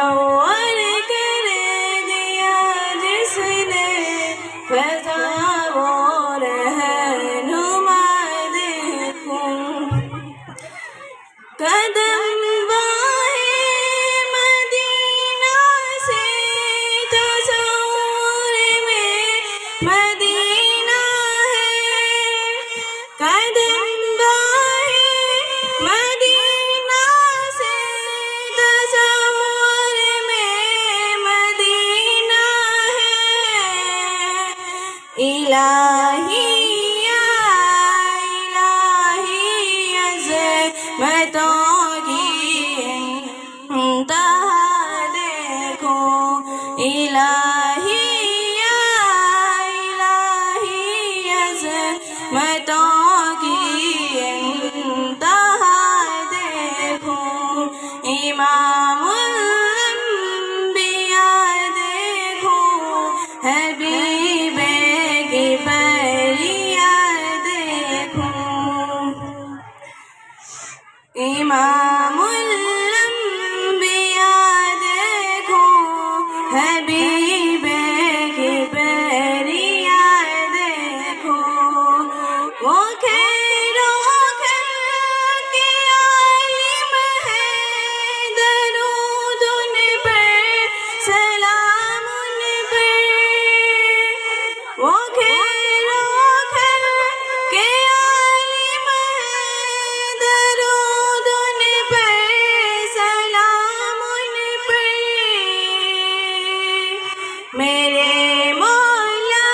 تصور کر دیا جس نے فضا وہ رہنما دیکھوں قدم باہے مدینہ سے تصور میں مدینہ ہے قدم باہے مدینہ سے تصور میں مدینہ ہے الہی عظمتوں کی انتہا دیکھو الہی عظمتوں کی انتہا دیکھو امام الانبیاء دیکھو حبیب کی بریاں دیکھو امام الانبیاء دیکھو حبیب کی بریاں دیکھو وہ خیرو خیر کے عالم ہے درود ان پر سلام ان پر وہ خیرو خیر کے عالم ہے درود ان پر سلام ان پر میرے مولا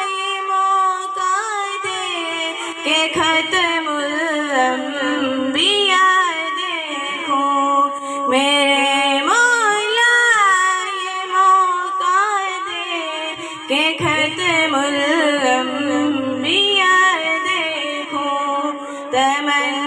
یہ موقع دے کہ ختم الانبیاء دیکھو میرے مولا یہ موقع دے کہ ختم الانبیاء دیکھو تمنا